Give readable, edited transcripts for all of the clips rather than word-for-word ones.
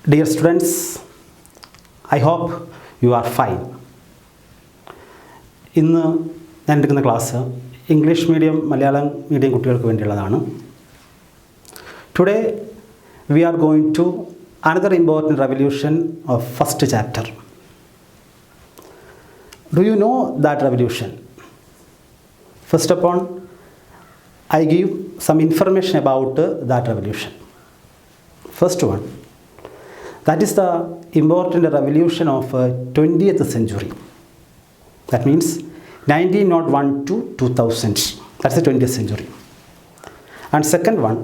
Dear students, I hope you are fine. ഇന്ന് ഞാൻ എടുക്കുന്ന class English medium Malayalam medium കുട്ടികൾക്ക് വേണ്ടിയുള്ളതാണ്. Today we are going to another important revolution of first chapter. Do you know that revolution? First upon, I give some information about that revolution. First one, that is the important revolution of 20th century. That means 1901 to 2000. That's the 20th century. And second one,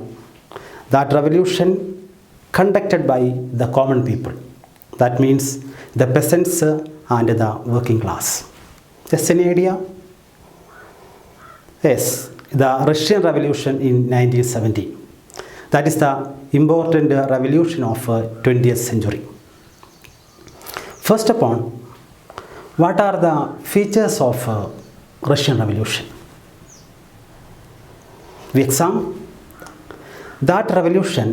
that revolution conducted by the common people. That means the peasants and the working class. Just any idea? Yes, the Russian Revolution in 1917. That is the important revolution of 20th century. First upon, what are the features of Russian Revolution? We examine that revolution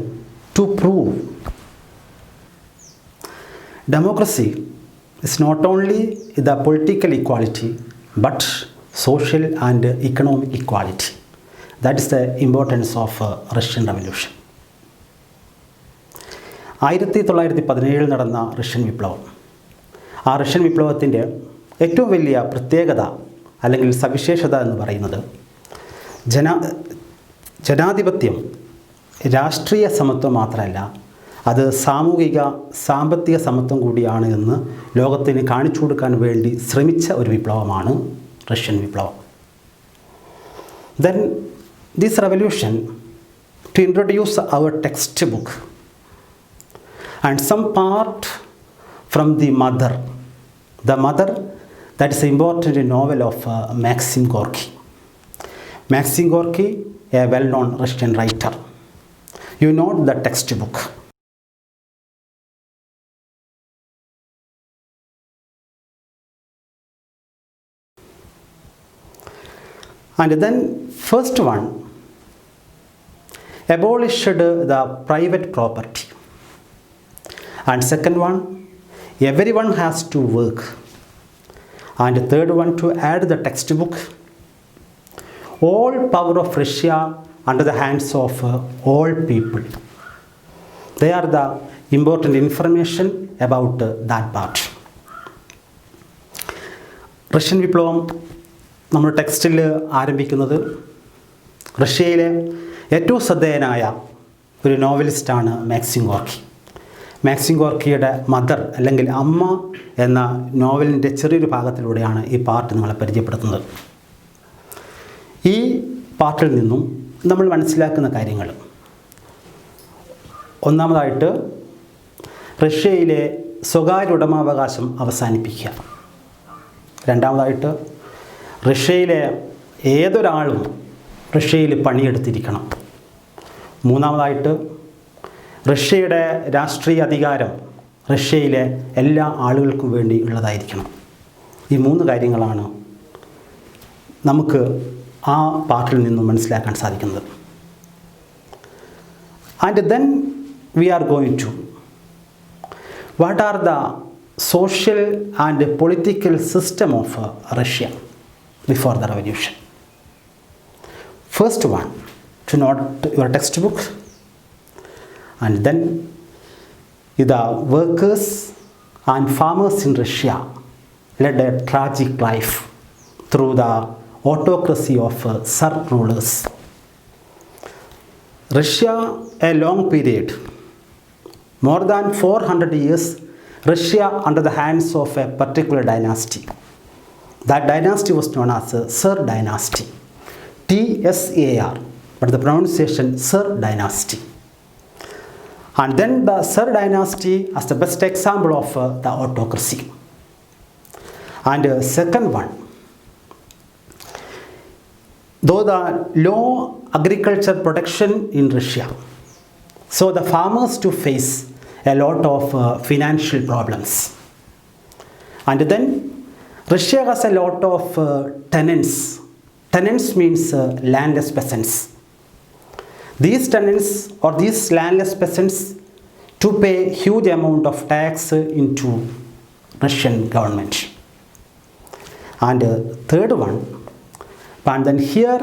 to prove democracy is not only the political equality but social and economic equality. That is the importance of Russian Revolution. 1917 നടന്ന Russian വിപ്ലവം, ആ Russian വിപ്ലവത്തിൻ്റെ ഏറ്റവും വലിയ പ്രത്യേകത അല്ലെങ്കിൽ സവിശേഷത എന്ന് പറയുന്നത് ജനാധിപത്യം രാഷ്ട്രീയ സമത്വം മാത്രമല്ല, അത് സാമൂഹിക സാമ്പത്തിക സമത്വം കൂടിയാണ് എന്ന് ലോകത്തിന് കാണിച്ചു കൊടുക്കാൻ വേണ്ടി ശ്രമിച്ച ഒരു വിപ്ലവമാണ് റഷ്യൻ വിപ്ലവം. Then this revolution to introduce our textbook and some part from the mother, that is an important novel of Maxim Gorky. Maxim Gorky, a well-known Russian writer. You know the textbook. And then first one abolished the private property. And second one, everyone has to work. And third one, to add the textbook, all power of Russia under the hands of all people. They are the important information about that part. Russian വിപ്ലവം നമ്മൾ ടെക്സ്റ്റിൽ ആരംഭിക്കുന്നത് റഷ്യയിലെ ഏറ്റവും ശ്രദ്ധേയനായ ഒരു നോവലിസ്റ്റാണ് Maxim Gorky. Maxim ഗോർക്കിയുടെ mother അല്ലെങ്കിൽ അമ്മ എന്ന നോവലിൻ്റെ ചെറിയൊരു ഭാഗത്തിലൂടെയാണ് ഈ പാർട്ട് നിങ്ങളെ പരിചയപ്പെടുത്തുന്നത്. ഈ പാർട്ടിൽ നിന്നും നമ്മൾ മനസ്സിലാക്കുന്ന കാര്യങ്ങൾ, ഒന്നാമതായിട്ട് റഷ്യയിലെ സ്വകാര്യ ഉടമാവകാശം അവസാനിപ്പിക്കുക. രണ്ടാമതായിട്ട് റഷ്യയിലെ ഏതൊരാളും റഷ്യയിൽ പണിയെടുത്തിരിക്കണം. മൂന്നാമതായിട്ട് റഷ്യയുടെ രാഷ്ട്രീയ അധികാരം റഷ്യയിലെ എല്ലാ ആളുകൾക്കും വേണ്ടി ഉള്ളതായിരിക്കണം. ഈ മൂന്ന് കാര്യങ്ങളാണ് നമുക്ക് ആ പാർട്ടിൽ നിന്നും മനസ്സിലാക്കാൻ സാധിക്കുന്നത്. And then we are going to what are the social and political system of Russia before the revolution. First one, to note your textbook, and then the workers and farmers in Russia led a tragic life through the autocracy of Tsar rulers. Russia, a long period, more than 400 years, Russia under the hands of a particular dynasty. That dynasty was known as Tsar dynasty. T-S-A-R, but the pronunciation Tsar dynasty. And then the Tsar dynasty as the best example of the autocracy. And second one, though the low agriculture production in Russia, so the farmers to face a lot of financial problems. And then Russia has a lot of tenants. Tenants means landless peasants. These tenants or these landless peasants to pay huge amount of tax into Russian government. And third one, and then here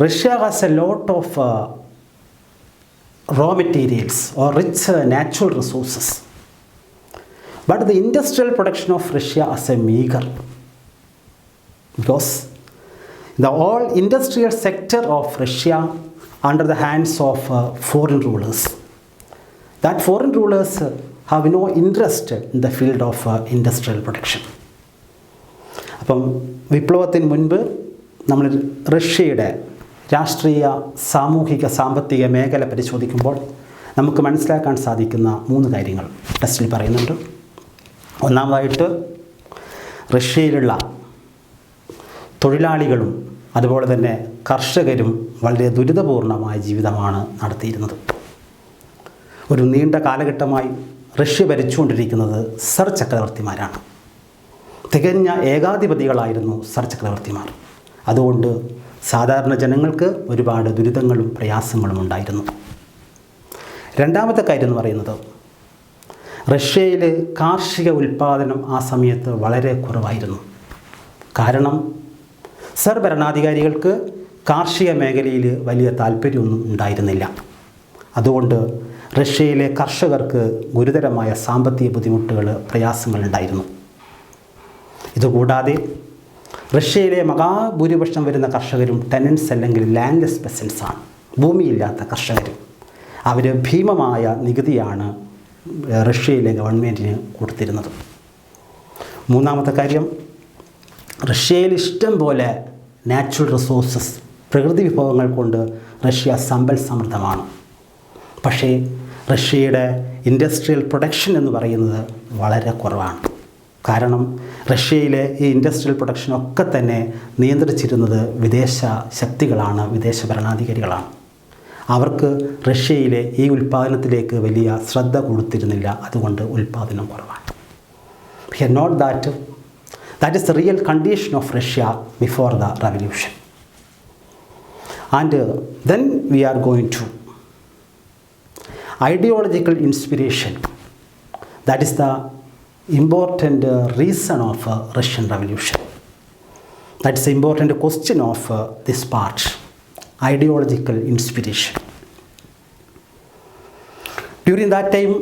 Russia has a lot of raw materials or rich natural resources, but the industrial production of Russia is a meager, because the all industrial sector of Russia under the hands of foreign rulers. That foreign rulers have no interest in the field of industrial production. അപ്പം വിപ്ലവത്തിന് മുൻപ് നമ്മൾ റഷ്യയുടെ രാഷ്ട്രീയ സാമൂഹിക സാമ്പത്തിക മേഖല പരിശോധിക്കുമ്പോൾ നമുക്ക് മനസ്സിലാക്കാൻ സാധിക്കുന്ന 3 കാര്യങ്ങൾ ടെസ്റ്റിൽ പറയുന്നുണ്ട്. ഒന്നാമതായിട്ട് റഷ്യയിലുള്ള തൊഴിലാളികളും അതുപോലെ തന്നെ കർഷകരും വളരെ ദുരിതപൂർണമായ ജീവിതമാണ് നടത്തിയിരുന്നത്. ഒരു നീണ്ട കാലഘട്ടമായി റഷ്യ ഭരിച്ചുകൊണ്ടിരിക്കുന്നത് സർ ചക്രവർത്തിമാരാണ്. തികഞ്ഞ ഏകാധിപതികളായിരുന്നു സർ ചക്രവർത്തിമാർ. അതുകൊണ്ട് സാധാരണ ജനങ്ങൾക്ക് ഒരുപാട് ദുരിതങ്ങളും പ്രയാസങ്ങളും ഉണ്ടായിരുന്നു. രണ്ടാമത്തെ കാര്യം എന്ന് പറയുന്നത്, റഷ്യയിൽ കാർഷിക ഉൽപ്പാദനം ആ സമയത്ത് വളരെ കുറവായിരുന്നു. കാരണം സർ ഭരണാധികാരികൾക്ക് കാർഷിക മേഖലയിൽ വലിയ താല്പര്യമൊന്നും ഉണ്ടായിരുന്നില്ല. അതുകൊണ്ട് റഷ്യയിലെ കർഷകർക്ക് ഗുരുതരമായ സാമ്പത്തിക ബുദ്ധിമുട്ടുകൾ, പ്രയാസങ്ങളുണ്ടായിരുന്നു. ഇതുകൂടാതെ റഷ്യയിലെ മഹാഭൂരിപക്ഷം വരുന്ന കർഷകരും ടെനൻസ് അല്ലെങ്കിൽ ലാൻഡ്ലെസ് പെസൻസ് ആണ്, ഭൂമിയില്ലാത്ത കർഷകർ. അവർ ഭീമമായ നികുതിയാണ് റഷ്യയിലെ ഗവൺമെൻറ്റിന് കൊടുത്തിരുന്നത്. മൂന്നാമത്തെ കാര്യം, റഷ്യയിൽ ഇഷ്ടം പോലെ നാച്ചുറൽ റിസോഴ്സസ്, പ്രകൃതി വിഭവങ്ങൾ കൊണ്ട് റഷ്യ സമ്പൽ സമൃദ്ധമാണ്. പക്ഷേ റഷ്യയുടെ ഇൻഡസ്ട്രിയൽ പ്രൊഡക്ഷൻ എന്ന് പറയുന്നത് വളരെ കുറവാണ്. കാരണം റഷ്യയിലെ ഈ ഇൻഡസ്ട്രിയൽ പ്രൊഡക്ഷനൊക്കെ തന്നെ നിയന്ത്രിച്ചിരുന്നത് വിദേശ ശക്തികളാണ്, വിദേശ ഭരണാധികാരികളാണ്. അവർക്ക് റഷ്യയിലെ ഈ ഉൽപ്പാദനത്തിലേക്ക് വലിയ ശ്രദ്ധ കൊടുത്തിരുന്നില്ല. അതുകൊണ്ട് ഉൽപ്പാദനം കുറവാണ്. Here note that is the real condition of Russia before the revolution. And then we are going to ideological inspiration. That is the important reason of Russian revolution. That is the important question of this part, ideological inspiration. During that time,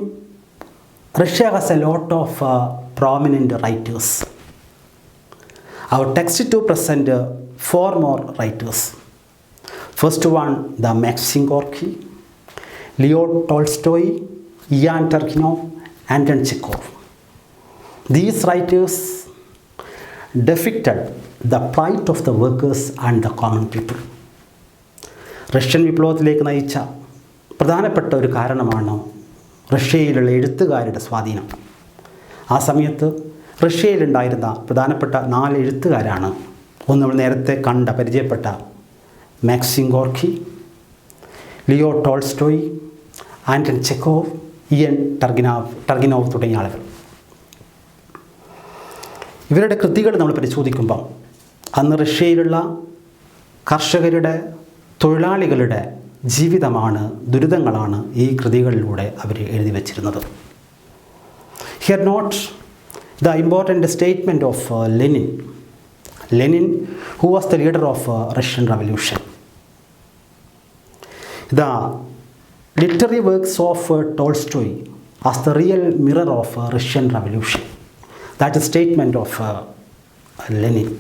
Russia has a lot of prominent writers. Our text to present 4 more writers. First one, the Maxim Gorky, Leo Tolstoy, Ian Turgenev, Anton Chekhov. These writers depicted the plight of the workers and the common people. Russian വിപ്ലവത്തിലേക്ക് നയിച്ച പ്രധാനപ്പെട്ട ഒരു കാരണമാണ് റഷ്യയിലുള്ള എഴുത്തുകാരുടെ സ്വാധീനം. ആ സമയത്ത് റഷ്യയിലുണ്ടായിരുന്ന പ്രധാനപ്പെട്ട 4 എഴുത്തുകാരാണ്. ഒന്ന് നമ്മൾ നേരത്തെ പരിചയപ്പെട്ട Maxim Gorky, Leo Tolstoy, Anton Chekhov, Ivan Turgenev തുടങ്ങിയ ആളുകൾ. ഇവരുടെ കൃതികൾ നമ്മൾ പരിശോധിക്കുമ്പം അന്ന് റഷ്യയിലുള്ള കർഷകരുടെ, തൊഴിലാളികളുടെ ജീവിതമാണ്, ദുരിതങ്ങളാണ് ഈ കൃതികളിലൂടെ അവർ എഴുതി വച്ചിരുന്നത്. Here note the important statement of Lenin, who was the leader of Russian Revolution. The literary works of Tolstoy as the real mirror of Russian Revolution. That is statement of Lenin.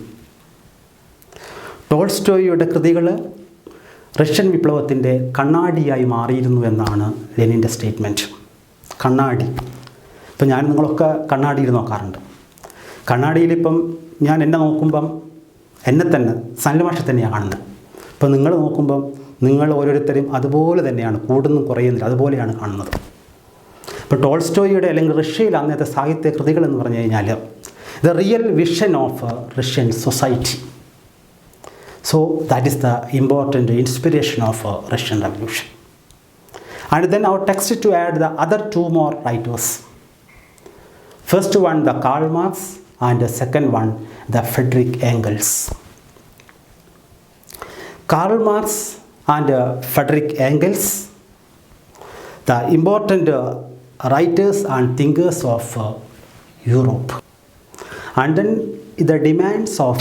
ടോൾസ്റ്റോയിയുടെ കൃതികൾ Russian വിപ്ലവത്തിൻ്റെ കണ്ണാടിയായി മാറിയിരുന്നു എന്നാണ് ലെനിൻ്റെ statement. കണ്ണാടി. ഇപ്പം ഞാൻ നിങ്ങളൊക്കെ കണ്ണാടിയിൽ നോക്കാറുണ്ട്. കണ്ണാടിയിലിപ്പം ഞാൻ എന്നെ നോക്കുമ്പം എന്നെ തന്നെ സനൽമാഷെ തന്നെയാണ് കാണുന്നത്. ഇപ്പം നിങ്ങൾ നോക്കുമ്പം നിങ്ങൾ ഓരോരുത്തരും അതുപോലെ തന്നെയാണ്, കൂടുന്നും കുറയുന്നില്ല, അതുപോലെയാണ് കാണുന്നത്. ഇപ്പോൾ ടോൾസ്റ്റോയിയുടെ അല്ലെങ്കിൽ റഷ്യയിൽ അന്നത്തെ സാഹിത്യ കൃതികൾ എന്ന് പറഞ്ഞു കഴിഞ്ഞാൽ the real vision of Russian society. So that is the important inspiration of Russian revolution. And then our text to add the other 2 more writers. First one, the Karl Marx, and the second one, the Friedrich Engels. Karl Marx and Friedrich Engels the important writers and thinkers of Europe. And then the demands of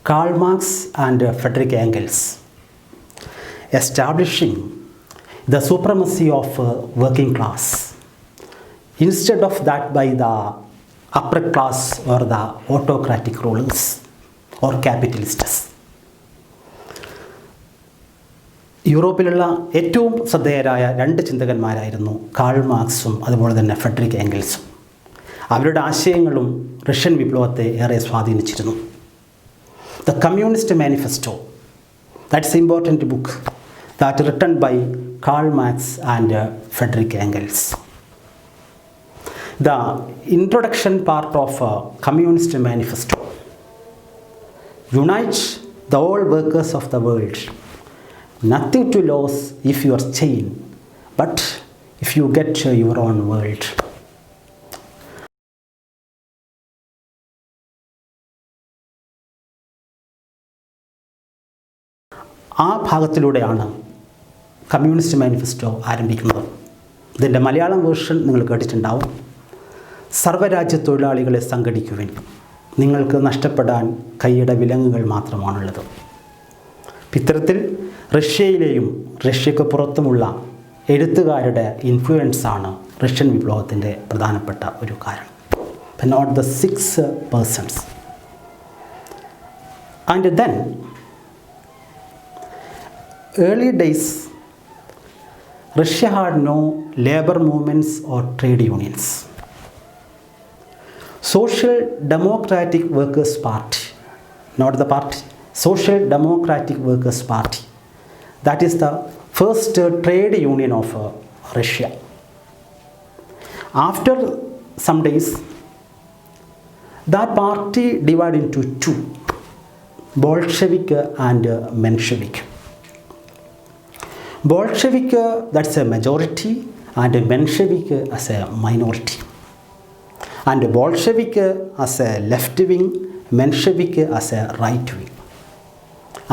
Karl Marx and Friedrich Engels, establishing the supremacy of working class instead of that by the upper class or the autocratic rulers or capitalists. യൂറോപ്പിലുള്ള ഏറ്റവും ശ്രദ്ധേയരായ രണ്ട് ചിന്തകന്മാരായിരുന്നു call മാർക്സും അതുപോലെ തന്നെ Frederick എംഗൽസും. അവരുടെ ആശയങ്ങളും Russian വിപ്ലവത്തെ ഏറെ സ്വാധീനിച്ചിരുന്നു. The Communist Manifesto, that's important book that written by Karl Marx and Friedrich Engels. The introduction part of Communist Manifesto: unite the all workers of the world. Nothing to lose if you are chained, but if you get your own world. ആ ഭാഗത്തിലൂടെയാണ് communist manifesto ആരംഭിക്കുന്നത്. ഇതിൻ്റെ Malayalam version നിങ്ങൾ കേട്ടിട്ടുണ്ടാവും. സർവ്വരാജ്യ തൊഴിലാളികളെ സംഘടിക്കുവിൻ, നിങ്ങൾക്ക് നഷ്ടപ്പെടാൻ കൈയുടെ വിലങ്ങുകൾ മാത്രമാണുള്ളത്. ഇത്തരത്തിൽ റഷ്യയിലെയും റഷ്യക്ക് പുറത്തുമുള്ള എഴുത്തുകാരുടെ ഇൻഫ്ലുവൻസാണ് റഷ്യൻ വിപ്ലവത്തിൻ്റെ പ്രധാനപ്പെട്ട ഒരു കാരണം. but not the 6 persons. And then early days Russia had no labor movements or trade unions. Social Democratic Workers' Party, not the party, Social Democratic Workers' Party, that is the first trade union of Russia. After some days, that party divided into two, Bolshevik and Menshevik. Bolshevik, that's a majority, and Menshevik as a minority. And Bolshevik as a left wing, Menshevik as a right wing.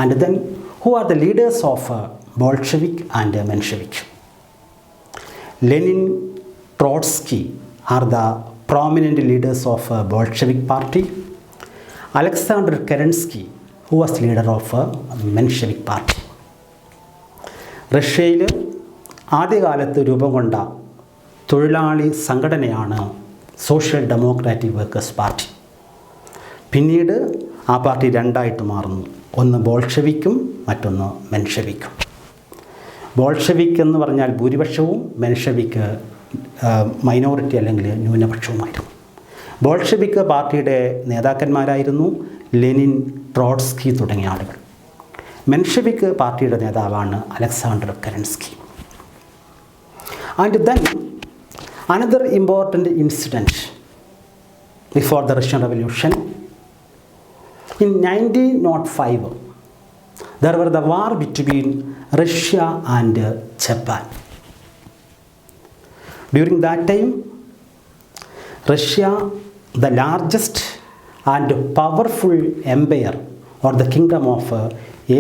And then who are the leaders of Bolshevik and Menshevik? Lenin, Trotsky are the prominent leaders of Bolshevik party. Alexander Kerensky, who was leader of Menshevik party. റഷ്യയിൽ ആദ്യകാലത്ത് രൂപം കൊണ്ട തൊഴിലാളി സംഘടനയാണ് social democratic workers party. പിന്നീട് ആ party രണ്ടായിട്ട് മാറുന്നു. ഒന്ന് ബോൾഷെവിക്കും മറ്റൊന്ന് മെൻഷെവിക്കും. ബോൾഷെവിക് എന്ന് പറഞ്ഞാൽ ഭൂരിപക്ഷവും, മെൻഷെവിക്ക് മൈനോറിറ്റി അല്ലെങ്കിൽ ന്യൂനപക്ഷവുമായിരുന്നു. ബോൾഷെവിക് പാർട്ടിയുടെ നേതാക്കന്മാരായിരുന്നു ലെനിൻ, ട്രോട്സ്കി തുടങ്ങിയ ആളുകൾ. മെൻഷെവിക് പാർട്ടിയുടെ നേതാവാണ് Alexander Kerensky. And then another important incident before the Russian Revolution. In 1905, there were the war between Russia and Japan. During that time, Russia, the largest and powerful empire or the kingdom of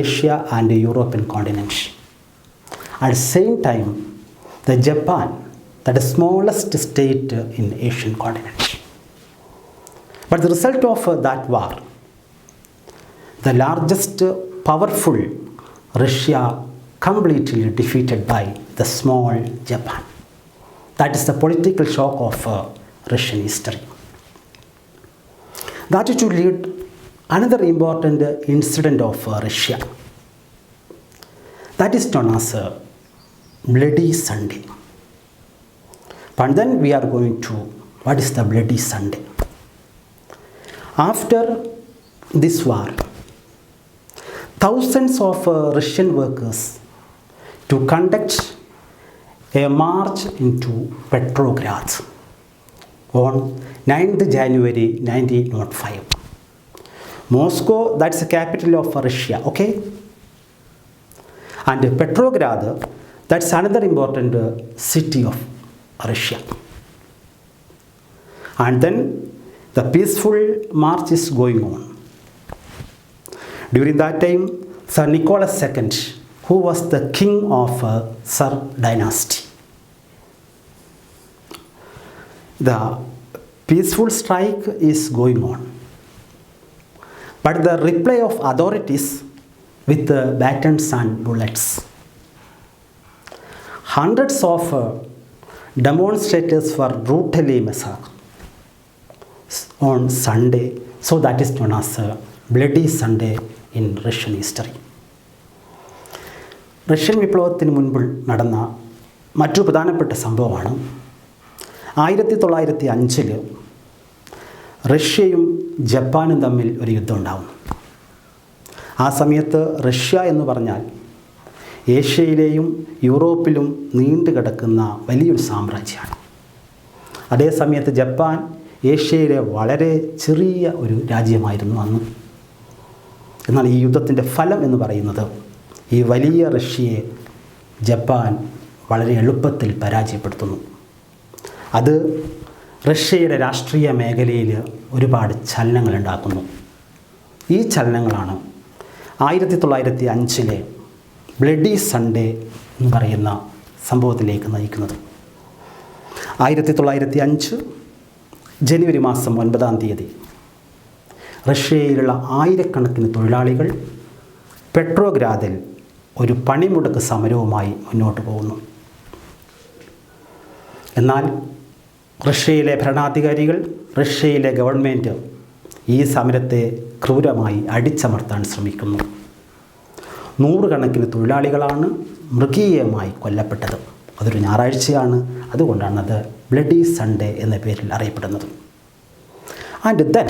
Asia and European continent. At the same time, the Japan, that is smallest state in Asian continent. But the result of that war, the largest powerful Russia completely defeated by the small Japan. That is the political shock of Russian history. That is to lead another important incident of Russia. That is known as Bloody Sunday. And then we are going to what is the Bloody Sunday. After this war, thousands of Russian workers to conduct a march into Petrograd on 9th January 1905. Moscow, that's the capital of Russia, okay? And Petrograd, that's another important city of Russia. And then the peaceful march is going on. During that time, Tsar Nicholas II, who was the king of Tsar dynasty, the peaceful strike is going on. But the reply of authorities with batons and bullets. Hundreds of demonstrators were brutally massacred on Sunday, so that is known as Bloody Sunday in Russian history. Russian വിപ്ലവത്തിന് മുൻപ് നടന്ന മറ്റു പ്രധാനപ്പെട്ട സംഭവമാണ് 1905 റഷ്യയും ജപ്പാനും തമ്മിൽ ഒരു യുദ്ധം ഉണ്ടാകുന്നു. ആ സമയത്ത് റഷ്യ എന്ന് പറഞ്ഞാൽ ഏഷ്യയിലെയും യൂറോപ്പിലും നീണ്ടു കിടക്കുന്ന വലിയൊരു സാമ്രാജ്യമാണ്. അതേ സമയത്ത് ജപ്പാൻ ഏഷ്യയിലെ വളരെ ചെറിയ ഒരു രാജ്യമായിരുന്നു അന്ന്. എന്നാൽ ഈ യുദ്ധത്തിൻ്റെ ഫലം എന്ന് പറയുന്നത് ഈ വലിയ റഷ്യയെ ജപ്പാൻ വളരെ എളുപ്പത്തിൽ പരാജയപ്പെടുത്തുന്നു. അത് റഷ്യയുടെ രാഷ്ട്രീയ മേഖലയിൽ ഒരുപാട് ചലനങ്ങൾ ഉണ്ടാക്കുന്നു. ഈ ചലനങ്ങളാണ് 1905 ബ്ലഡി സൺഡേ എന്ന് പറയുന്ന സംഭവത്തിലേക്ക് നയിക്കുന്നത്. 1905 ജനുവരി മാസം 9-ാം തീയതി റഷ്യയിലുള്ള ആയിരക്കണക്കിന് തൊഴിലാളികൾ പെട്രോഗ്രാദിൽ ഒരു പണിമുടക്ക് സമരവുമായി മുന്നോട്ട് പോകുന്നു. എന്നാൽ റഷ്യയിലെ ഭരണാധികാരികൾ, റഷ്യയിലെ ഗവൺമെൻറ് ഈ സമരത്തെ ക്രൂരമായി അടിച്ചമർത്താൻ ശ്രമിക്കുന്നു. നൂറുകണക്കിന് തൊഴിലാളികളാണ് മൃഗീയമായി കൊല്ലപ്പെട്ടത്. അതൊരു ഞായറാഴ്ചയാണ്, അതുകൊണ്ടാണ് അത് ബ്ലഡി സൺഡേ എന്ന പേരിൽ അറിയപ്പെടുന്നത്. And then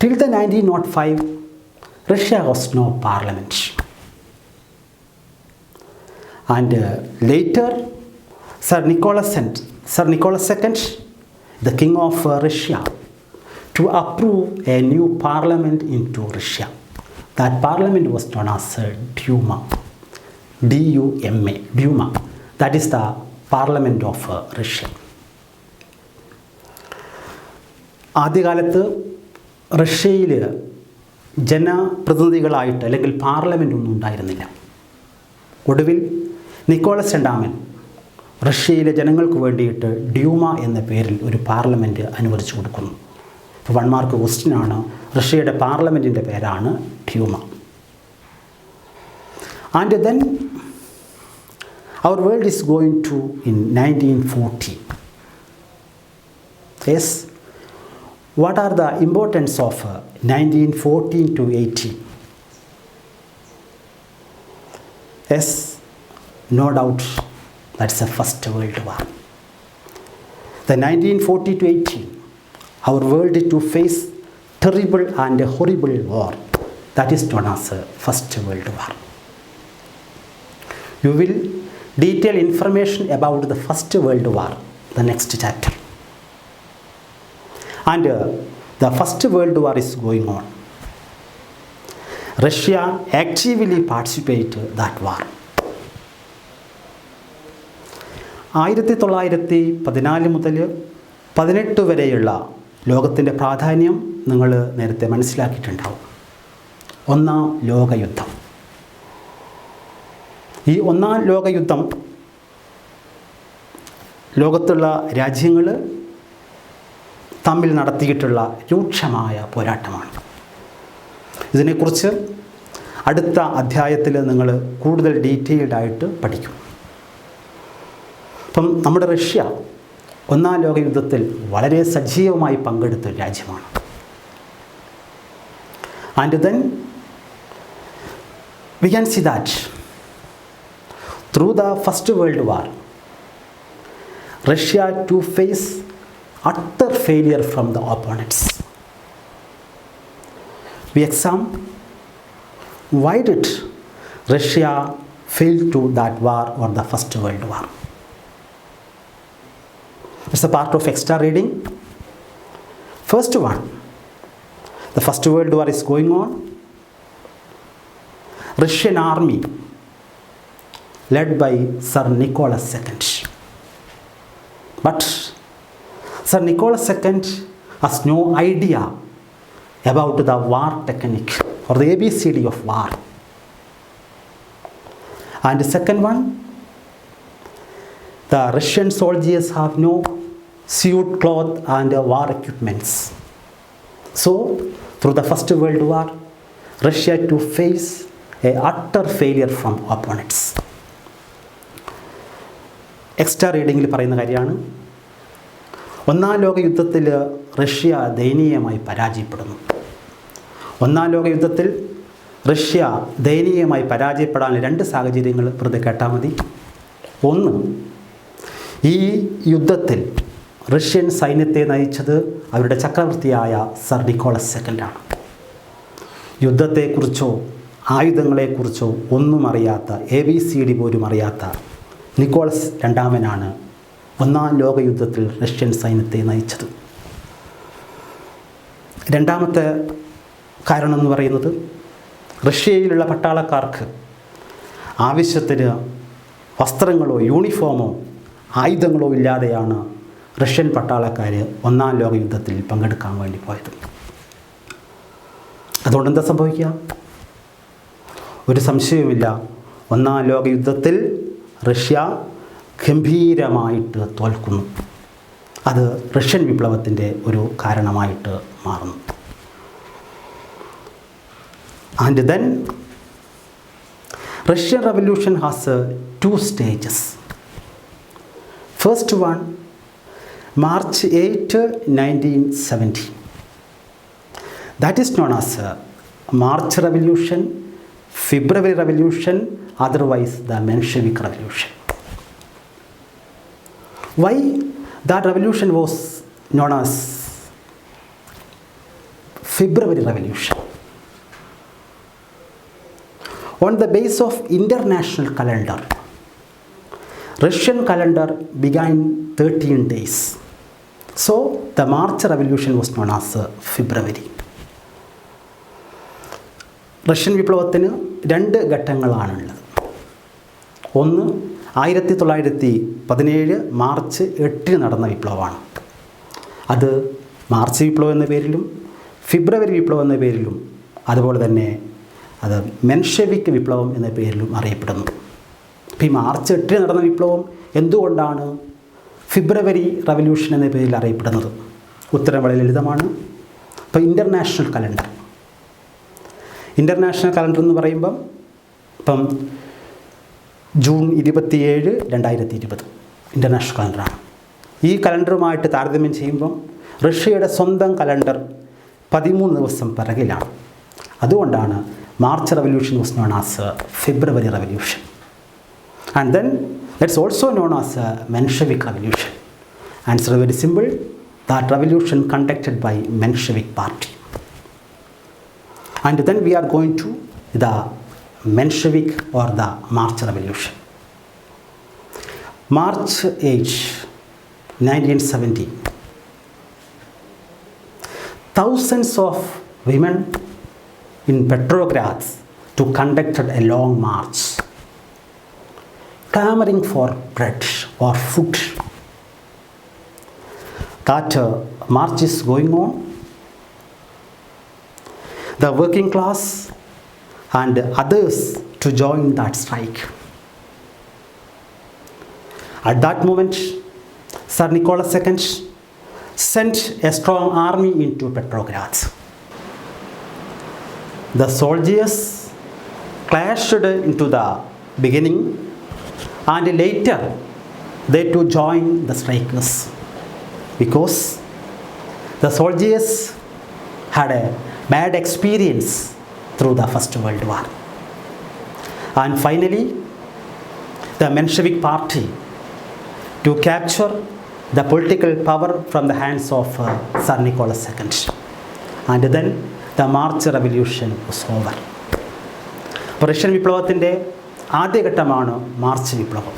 till the 1905 Russia was no parliament. And later Sir Nicholas II, the king of Russia, to approve a new parliament into Russia. That parliament was known as Duma. D-U-M-A, Duma. That is the parliament of Russia. ആദ്യകാലത്ത് റഷ്യയിൽ ജനപ്രതിനിധികളായിട്ട് അല്ലെങ്കിൽ parliament ഒന്നും ഉണ്ടായിരുന്നില്ല. ഒടുവിൽ Nicholas രണ്ടാമൻ റഷ്യയിലെ ജനങ്ങൾക്ക് വേണ്ടിയിട്ട് ഡ്യൂമ എന്ന പേരിൽ ഒരു പാർലമെൻറ്റ് അനുവദിച്ചു കൊടുക്കുന്നു. ഇപ്പോൾ 1 മാർക്ക് ക്വസ്റ്റ്യനാണ്. റഷ്യയുടെ പാർലമെൻറ്റിൻ്റെ പേരാണ് Duma. And then our world is going to in 1940. Yes, what are the importance of 1914 to 18? Yes, no doubt, that's the First World War. The 1940 to 18, our world to face terrible and horrible war. That is known as First World War. You will detail information about the First World War, the next chapter. And the First World War is going on. Russia actively participated that war. 1914 മുതൽ 18 വരെയുള്ള ലോകത്തിൻ്റെ പ്രാധാന്യം നിങ്ങൾ നേരത്തെ മനസ്സിലാക്കിയിട്ടുണ്ടാവും. ഒന്നാം ലോകയുദ്ധം. ഈ ഒന്നാം ലോകയുദ്ധം ലോകത്തുള്ള രാജ്യങ്ങൾ തമ്മിൽ നടത്തിയിട്ടുള്ള രൂക്ഷമായ പോരാട്ടമാണ്. ഇതിനെക്കുറിച്ച് അടുത്ത അധ്യായത്തിൽ നിങ്ങൾ കൂടുതൽ ഡീറ്റെയിൽഡായിട്ട് പഠിക്കും. ഇപ്പം നമ്മുടെ റഷ്യ ഒന്നാം ലോകയുദ്ധത്തിൽ വളരെ സജീവമായി പങ്കെടുത്ത ഒരു രാജ്യമാണ്. And then we can see that through the first world war Russia to face utter failure from the opponents. We examine why did Russia fail to that war or the First World War. It's a part of extra reading. First one, the First World War is going on. Russian army led by Sir Nicholas II. But Sir Nicholas II has no idea about the war technique or the ABCD of war. And the second one, the Russian soldiers have no suit, cloth and war equipments. So, through the First World War, Russia to face a utter failure from opponents. Extra റീഡിങ്ങിൽ പറയുന്ന കാര്യമാണ്, ഒന്നാം ലോക യുദ്ധത്തിൽ Russia ദയനീയമായി പരാജയപ്പെടുന്നു. ഒന്നാം ലോക യുദ്ധത്തിൽ റഷ്യ ദയനീയമായി പരാജയപ്പെടാൻ രണ്ട് സാഹചര്യങ്ങൾ വെറുതെ കേട്ടാൽ മതി. ഒന്ന്, ഈ യുദ്ധത്തിൽ റഷ്യൻ സൈന്യത്തെ നയിച്ചത് അവരുടെ ചക്രവർത്തിയായ സർ നിക്കോളസ് സെക്കൻഡാണ്. യുദ്ധത്തെക്കുറിച്ചോ ആയുധങ്ങളെക്കുറിച്ചോ ഒന്നും അറിയാത്ത, ABCD പോലും അറിയാത്ത നിക്കോളസ് രണ്ടാമനാണ് ഒന്നാം ലോക യുദ്ധത്തിൽ റഷ്യൻ സൈന്യത്തെ നയിച്ചത്. രണ്ടാമത്തെ കാരണം എന്ന് പറയുന്നത്, റഷ്യയിലുള്ള പട്ടാളക്കാർക്ക് ആവശ്യത്തിന് വസ്ത്രങ്ങളോ യൂണിഫോമോ ആയുധങ്ങളോ ഇല്ലാതെയാണ് റഷ്യൻ പട്ടാളക്കാർ ഒന്നാം ലോക യുദ്ധത്തിൽ പങ്കെടുക്കാൻ വേണ്ടി പോയത്. അതുകൊണ്ട് എന്താ സംഭവിക്കുക? ഒരു സംശയവുമില്ല, ഒന്നാം ലോക യുദ്ധത്തിൽ റഷ്യ ഗംഭീരമായിട്ട് തോൽക്കുന്നു. അത് റഷ്യൻ വിപ്ലവത്തിൻ്റെ ഒരു കാരണമായിട്ട് മാറുന്നു. And then Russian revolution has 2 stages. First one, March 8, 1917. That is known as March Revolution, February Revolution, otherwise the Menshevik Revolution. Why that revolution was known as February Revolution? On the base of international calendar, Russian calendar began 13 days. So the March Revolution was known as February. Russian വിപ്ലവത്തിന് 2 ഘട്ടങ്ങളാണുള്ളത്. ഒന്ന്, 1917 March 8 നടന്ന വിപ്ലവമാണ്. അത് March വിപ്ലവം എന്ന പേരിലും ഫെബ്രുവരി വിപ്ലവം എന്ന പേരിലും അതുപോലെ തന്നെ അത് മെൻഷെവിക് വിപ്ലവം എന്ന പേരിലും അറിയപ്പെടുന്നു. അപ്പോൾ ഈ മാർച്ച് 8 നടന്ന വിപ്ലവം എന്തുകൊണ്ടാണ് ഫെബ്രുവരി റവല്യൂഷൻ എന്ന പേരിൽ അറിയപ്പെടുന്നത്? ഉത്തരം വളരെ ലളിതമാണ്. ഇപ്പോൾ ഇൻ്റർനാഷണൽ കലണ്ടർ എന്ന് പറയുമ്പം ഇപ്പം ജൂൺ 27, 2020 ഇൻ്റർനാഷണൽ കലണ്ടറാണ്. ഈ കലണ്ടറുമായിട്ട് താരതമ്യം ചെയ്യുമ്പം റഷ്യയുടെ സ്വന്തം കലണ്ടർ 13 ദിവസം പിറകിലാണ്. അതുകൊണ്ടാണ് March revolution was known as February revolution. And then that's also known as Menshevik revolution. Answer very simple, that revolution conducted by Menshevik party. And then we are going to the Menshevik or the March Revolution. March 8, 1917. Thousands of women in Petrograd to conducted a long march, clamoring for bread or food. That march is going on. The working class and others to join that strike. At that moment, Sir Nicholas II sent a strong army into Petrograd. The soldiers clashed into the beginning and later they to join the strikers because the soldiers had a bad experience through the First World War. And finally, the Menshevik party to capture the political power from the hands of Tsar Nicholas II. And then the March Revolution was over. Russian വിപ്ലവത്തിൻ്റെ ആദ്യഘട്ടമാണ് March വിപ്ലവം.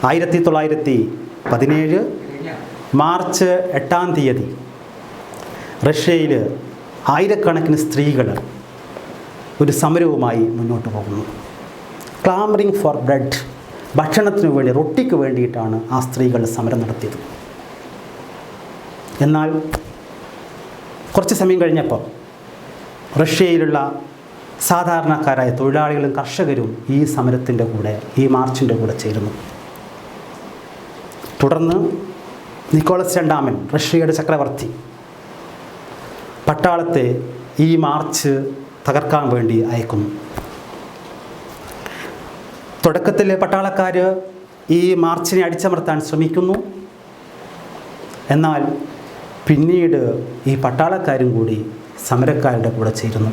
1917 March 8 റഷ്യയിൽ ആയിരക്കണക്കിന് സ്ത്രീകൾ ഒരു സമരവുമായി മുന്നോട്ട് പോകുന്നു. ക്ലാമറിങ് ഫോർ ബ്രെഡ്, ഭക്ഷണത്തിന് വേണ്ടി, റൊട്ടിക്ക് വേണ്ടിയിട്ടാണ് ആ സ്ത്രീകൾ സമരം നടത്തിയത്. എന്നാൽ കുറച്ച് സമയം കഴിഞ്ഞപ്പോൾ റഷ്യയിലുള്ള സാധാരണക്കാരായ തൊഴിലാളികളും കർഷകരും ഈ സമരത്തിൻ്റെ കൂടെ, ഈ മാർച്ചിൻ്റെ കൂടെ ചേരുന്നു. തുടർന്ന് നിക്കോളസ് രണ്ടാമൻ, റഷ്യയുടെ ചക്രവർത്തി, പട്ടാളത്തെ ഈ മാർച്ച് തകർക്കാൻ വേണ്ടി അയക്കുന്നു. തുടക്കത്തിൽ പട്ടാളക്കാർ ഈ മാർച്ചിനെ അടിച്ചമർത്താൻ ശ്രമിക്കുന്നു. എന്നാൽ പിന്നീട് ഈ പട്ടാളക്കാരും കൂടി സമരക്കാരുടെ കൂടെ ചേരുന്നു.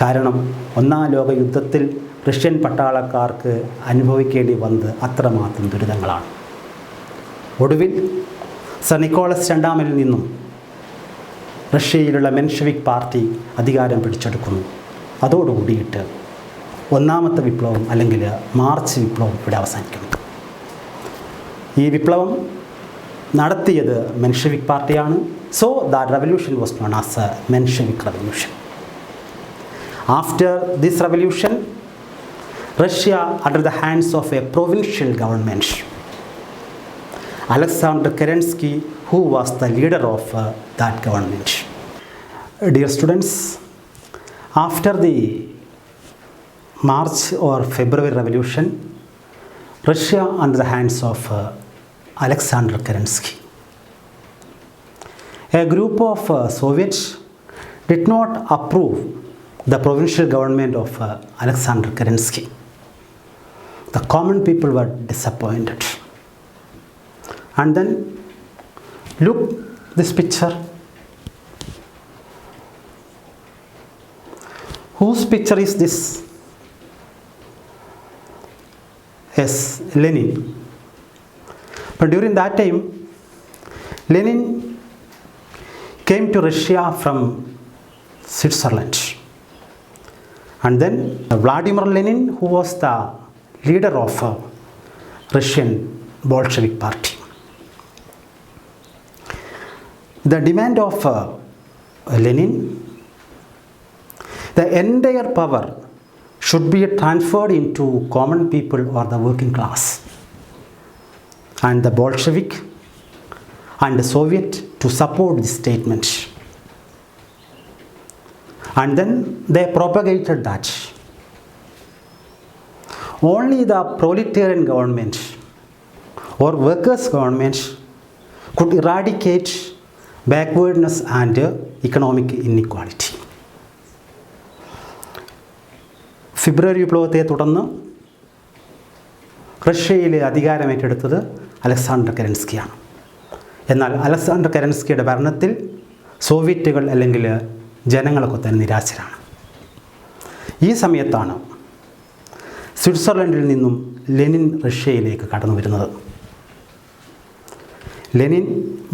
കാരണം ഒന്നാം ലോക യുദ്ധത്തിൽ റഷ്യൻ പട്ടാളക്കാർക്ക് അനുഭവിക്കേണ്ടി വന്നത് അത്രമാത്രം ദുരിതങ്ങളാണ്. ഒടുവിൽ സർ നിക്കോളസ് രണ്ടാമനിൽ നിന്നും റഷ്യയിലുള്ള മെൻഷെവിക് പാർട്ടി അധികാരം പിടിച്ചെടുക്കുന്നു. അതോടുകൂടിയിട്ട് ഒന്നാമത്തെ വിപ്ലവം അല്ലെങ്കിൽ മാർച്ച് വിപ്ലവം ഇവിടെ അവസാനിക്കുന്നു. ഈ വിപ്ലവം നടത്തിയത് മെൻഷെവിക് പാർട്ടിയാണ്. So the revolution was known as A Menshevik revolution. After this revolution, Russia under the hands of a provincial government, Alexander Kerensky, who was the leader of that government. Dear students, after the March or February Revolution, Russia under the hands of Alexander Kerensky. A group of Soviets did not approve the provincial government of Alexander Kerensky. The common people were disappointed. And then look this picture. Whose picture is this? Yes, Lenin. But during that time, Lenin came to Russia from Switzerland. And then Vladimir Lenin, who was the leader of Russian Bolshevik Party. The demand of Lenin, the entire power should be transferred into common people or the working class. And the Bolshevik and the Soviet to support this statement. And then they propagated that only the proletarian government or workers' government could eradicate backwardness and economic inequality. ഫെബ്രുവരി വിപ്ലവത്തെ തുടർന്ന് റഷ്യയിലെ അധികാരമേറ്റെടുത്തത് Alexander കെരൻസ്കിയാണ്. എന്നാൽ Alexander കെരൻസ്കിയുടെ ഭരണത്തിൽ സോവിയറ്റുകൾ അല്ലെങ്കിൽ ജനങ്ങളൊക്കെ തന്നെ നിരാശരാണ്. ഈ സമയത്താണ് സ്വിറ്റ്സർലൻഡിൽ നിന്നും ലെനിൻ റഷ്യയിലേക്ക് കടന്നു വരുന്നത്. ലെനിൻ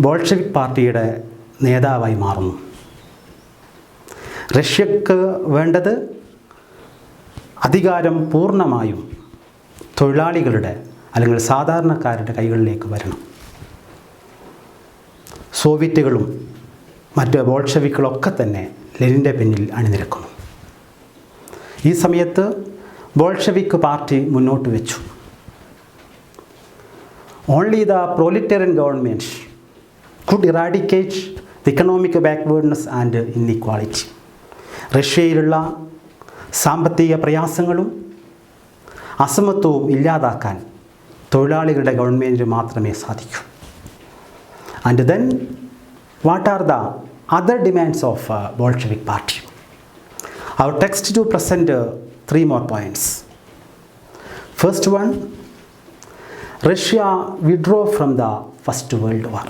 ബോൾഷെവിക് പാർട്ടിയുടെ നേതാവായി മാറുന്നു. റഷ്യക്ക് വേണ്ടത് അധികാരം പൂർണ്ണമായും തൊഴിലാളികളുടെ അല്ലെങ്കിൽ സാധാരണക്കാരുടെ കൈകളിലേക്ക് വരണം. സോവിയറ്റുകളും മറ്റ് ബോൾഷെവിക്കുകളൊക്കെ തന്നെ ലെനിൻ്റെ പിന്നിൽ അണിനിരക്കുന്നു. ഈ സമയത്ത് ബോൾഷെവിക് പാർട്ടി മുന്നോട്ട് വെച്ചു, only the proletarian government could eradicate the economic backwardness and inequality. റഷ്യയിലുള്ള സാമ്പത്തിക പ്രയാസങ്ങളും അസമത്വവും ഇല്ലാതാക്കാൻ തൊഴിലാളികളുടെ ഗവൺമെൻറ്റിന് മാത്രമേ സാധിക്കൂ. And then what are the other demands of Bolshevik party? Our text to present three more points. First one, Russia withdrew from the First World War.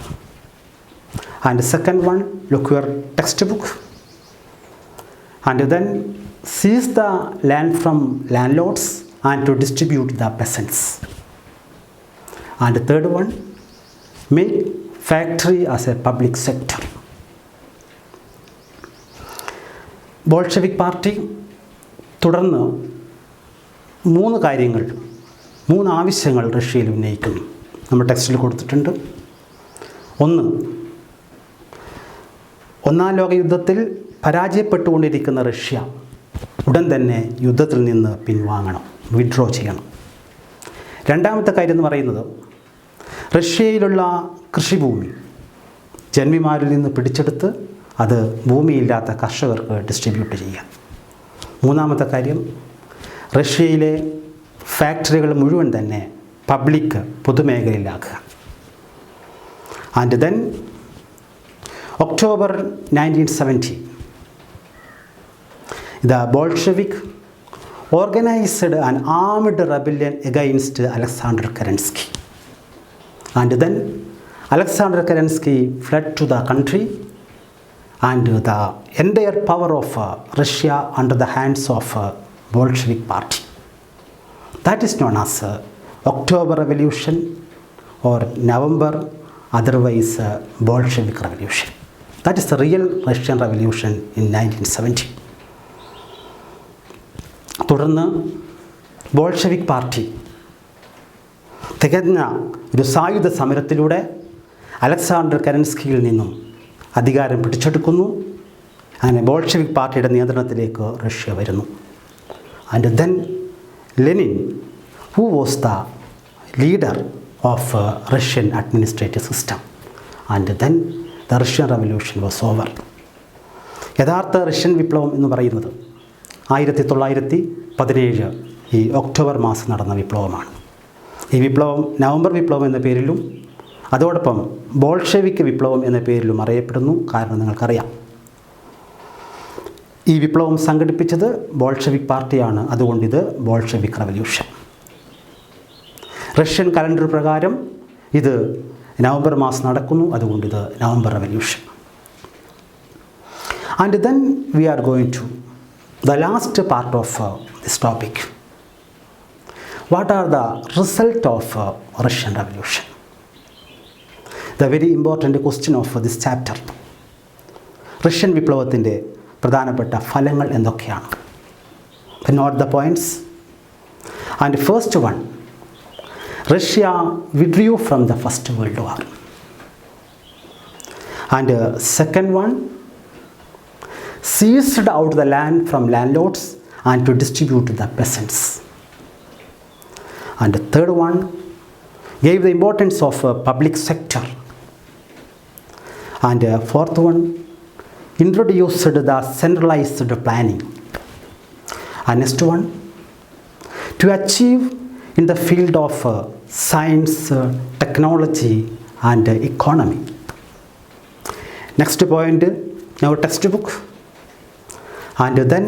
And second one, look your textbook. And then seize the land from landlords and to distribute the peasants. And the third one, make factory as a public sector. Bolshevik party തുടർന്ന് മൂന്ന് ആവശ്യങ്ങൾ റഷ്യയിൽ ഉന്നയിക്കുന്നു. നമ്മൾ ടെക്സ്റ്റിൽ കൊടുത്തിട്ടുണ്ട്. ഒന്ന്, ഒന്നാം ലോക യുദ്ധത്തിൽ പരാജയപ്പെട്ടുകൊണ്ടിരിക്കുന്ന റഷ്യ ഉടൻ തന്നെ യുദ്ധത്തിൽ നിന്ന് പിൻവാങ്ങണം, വിഡ്രോ ചെയ്യണം. രണ്ടാമത്തെ കാര്യം എന്ന് പറയുന്നത് റഷ്യയിലുള്ള കൃഷിഭൂമി ജന്മിമാരിൽ നിന്ന് പിടിച്ചെടുത്ത് അത് ഭൂമിയില്ലാത്ത കർഷകർക്ക് ഡിസ്ട്രിബ്യൂട്ട് ചെയ്യാം. മൂന്നാമത്തെ കാര്യം, റഷ്യയിലെ ഫാക്ടറികൾ മുഴുവൻ തന്നെ പൊതുമേഖലയിലാക്കുക. And then October 1970, the Bolshevik organized an armed rebellion against Alexander Kerensky. And then Alexander Kerensky fled to the country, and the entire power of Russia under the hands of Bolshevik party. That is known as October Revolution or November, otherwise Bolshevik Revolution. That is the real Russian Revolution in 1970. തുടർന്ന് Bolshevik party തികഞ്ഞ ഒരു സായുധ സമരത്തിലൂടെ Alexander കെരൻസ്കിയിൽ നിന്നും അധികാരം പിടിച്ചെടുക്കുന്നു. അങ്ങനെ Bolshevik പാർട്ടിയുടെ നിയന്ത്രണത്തിലേക്ക് Russia വരുന്നു. And then Lenin, who was the leader of Russian administrative system, and then the Russian revolution was over. യഥാർത്ഥ റഷ്യൻ വിപ്ലവം എന്ന് പറയുന്നത് 1917 ഈ ഒക്ടോബർ മാസം നടന്ന വിപ്ലവമാണ്. ഈ വിപ്ലവം നവംബർ വിപ്ലവം എന്ന പേരിലും അതോടൊപ്പം ബോൾഷെവിക് വിപ്ലവം എന്ന പേരിലും അറിയപ്പെടുന്നു. കാരണം നിങ്ങൾക്കറിയാം, ഈ വിപ്ലവം സംഘടിപ്പിച്ചത് ബോൾഷെവിക് പാർട്ടിയാണ്. അതുകൊണ്ട് ഇത് ബോൾഷെവിക് റവല്യൂഷൻ. റഷ്യൻ കലണ്ടർ പ്രകാരം ഇത് നവംബർ മാസം നടക്കുന്നു. അതുകൊണ്ട് ഇത് November revolution. And then we are going to the last part of this topic. What are the result of Russian Revolution? The very important question of this chapter. Russian വിപ്ലവത്തിൻ്റെ പ്രധാനപ്പെട്ട ഫലങ്ങൾ എന്തൊക്കെയാണ്? Note the points. And first one, Russia withdrew from the First World War. And second one, seized out the land from landlords and to distribute to the peasants. And the third one, gave the importance of public sector. And fourth one, introduced the centralized planning. And next one, to achieve in the field of science, technology and economy. Next point, our textbook. And then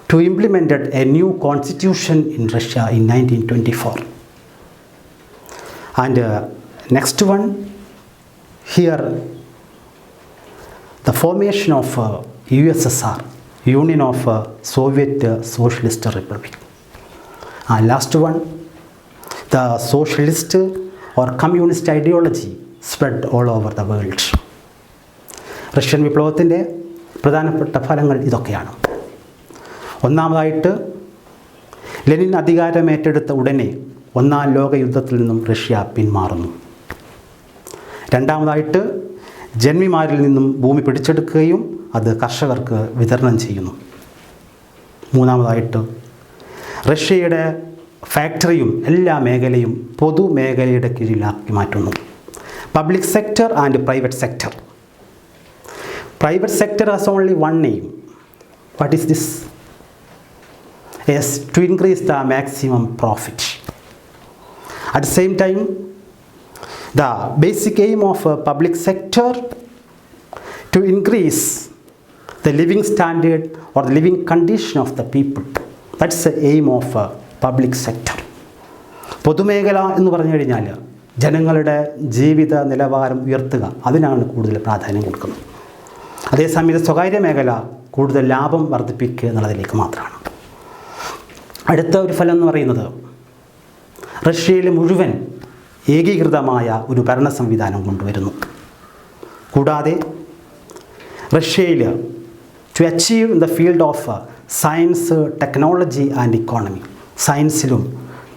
to implement a new constitution in Russia in 1924. And next one, here the formation of USSR, Union of Soviet Socialist Republic. And last one, the socialist or communist ideology spread all over the world. Russian വിപ്ലവത്തിൻ്റെ പ്രധാനപ്പെട്ട ഫലങ്ങൾ ഇതൊക്കെയാണ്. ഒന്നാമതായിട്ട്, Lenin അധികാരമേറ്റെടുത്ത ഉടനെ ഒന്നാം ലോക യുദ്ധത്തിൽ നിന്നും റഷ്യ പിന്മാറുന്നു. രണ്ടാമതായിട്ട്, ജന്മിമാരിൽ നിന്നും ഭൂമി പിടിച്ചെടുക്കുകയും അത് കർഷകർക്ക് വിതരണം ചെയ്യുന്നു. മൂന്നാമതായിട്ട്, റഷ്യയുടെ ഫാക്ടറിയും എല്ലാ മേഖലയും പൊതുമേഖലയുടെ കീഴിലാക്കി മാറ്റുന്നു. Public sector and private sector. Private sector has only one aim. What is this? Yes, to increase the maximum profit. At the same time, the basic aim of public sector to increase the living standard or the living condition of the people. That's the aim of public sector. പൊതുമേഖല എന്ന് പറഞ്ഞു കഴിഞ്ഞാൽ ജനങ്ങളുടെ ജീവിത നിലവാരം ഉയർത്തുക, അതിനാണ് കൂടുതൽ പ്രാധാന്യം കൊടുക്കുന്നത്. അതേസമയം സ്വകാര്യ മേഖല കൂടുതൽ ലാഭം വർദ്ധിപ്പിക്കുക എന്നുള്ളതിലേക്ക് മാത്രമാണ്. അടുത്ത ഒരു ഫലം എന്ന് പറയുന്നത്, റഷ്യയിൽ മുഴുവൻ ഏകീകൃതമായ ഒരു ഭരണ സംവിധാനം കൊണ്ടുവരുന്നു. കൂടാതെ റഷ്യയിൽ to achieve in the field of science, technology and economy, സയൻസിലും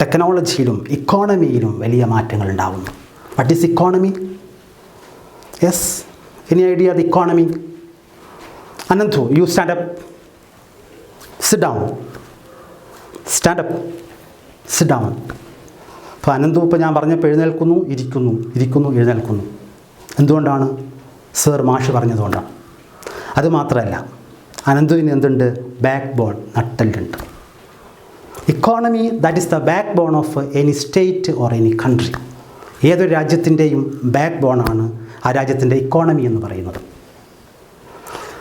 ടെക്നോളജിയിലും ഇക്കോണമിയിലും വലിയ മാറ്റങ്ങൾ ഉണ്ടാകുന്നു. What is economy? Yes, any idea the economy? Anandu, you stand up, sit down, stand up, sit down. അപ്പോൾ അനന്തു ഇപ്പോൾ ഞാൻ പറഞ്ഞപ്പോൾ എഴുന്നേൽക്കുന്നു, ഇരിക്കുന്നു, എഴുന്നേൽക്കുന്നു. എന്തുകൊണ്ടാണ്? സർ മാഷ് പറഞ്ഞതുകൊണ്ടാണ്. അതുമാത്രമല്ല, അനന്തുവിന് എന്തുണ്ട്? ബാക്ക് ബോൺ, നട്ടെല്ലുണ്ട്. Economy, that is the backbone of any state or any country. ഏതൊരു രാജ്യത്തിൻ്റെയും ബാക്ക് ബോണാണ് ആ രാജ്യത്തിൻ്റെ ഇക്കോണമി എന്ന് പറയുന്നത്.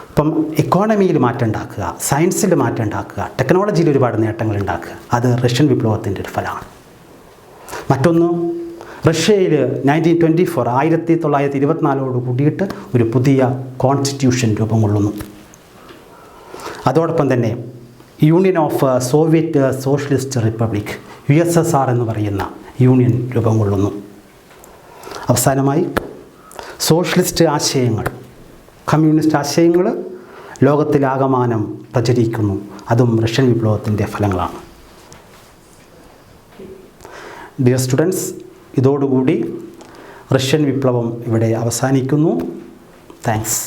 അപ്പം ഇക്കോണമിയിൽ മാറ്റം ഉണ്ടാക്കുക, സയൻസിൽ മാറ്റം ഉണ്ടാക്കുക, ടെക്നോളജിയിൽ ഒരുപാട് നേട്ടങ്ങൾ ഉണ്ടാക്കുക, അത് റഷ്യൻ വിപ്ലവത്തിൻ്റെ ഒരു ഫലമാണ്. മറ്റൊന്ന്, റഷ്യയിൽ 1924 കൂടിയിട്ട് ഒരു പുതിയ കോൺസ്റ്റിറ്റ്യൂഷൻ രൂപം കൊള്ളുന്നു. അതോടൊപ്പം തന്നെ union of Soviet socialist republic USSR എന്ന് പറയുന്ന യൂണിയൻ രൂപം കൊള്ളുന്നു. അവസാനമായി സോഷ്യലിസ്റ്റ് ആശയങ്ങൾ, കമ്മ്യൂണിസ്റ്റ് ആശയങ്ങൾ ലോകത്തിലാകമാനം പ്രചരിക്കുന്നു. അതും റഷ്യൻ വിപ്ലവത്തിൻ്റെ ഫലങ്ങളാണ്. ഡിയർ സ്റ്റുഡൻസ്, ഇതോടുകൂടി റഷ്യൻ വിപ്ലവം ഇവിടെ അവസാനിക്കുന്നു. താങ്ക്സ്.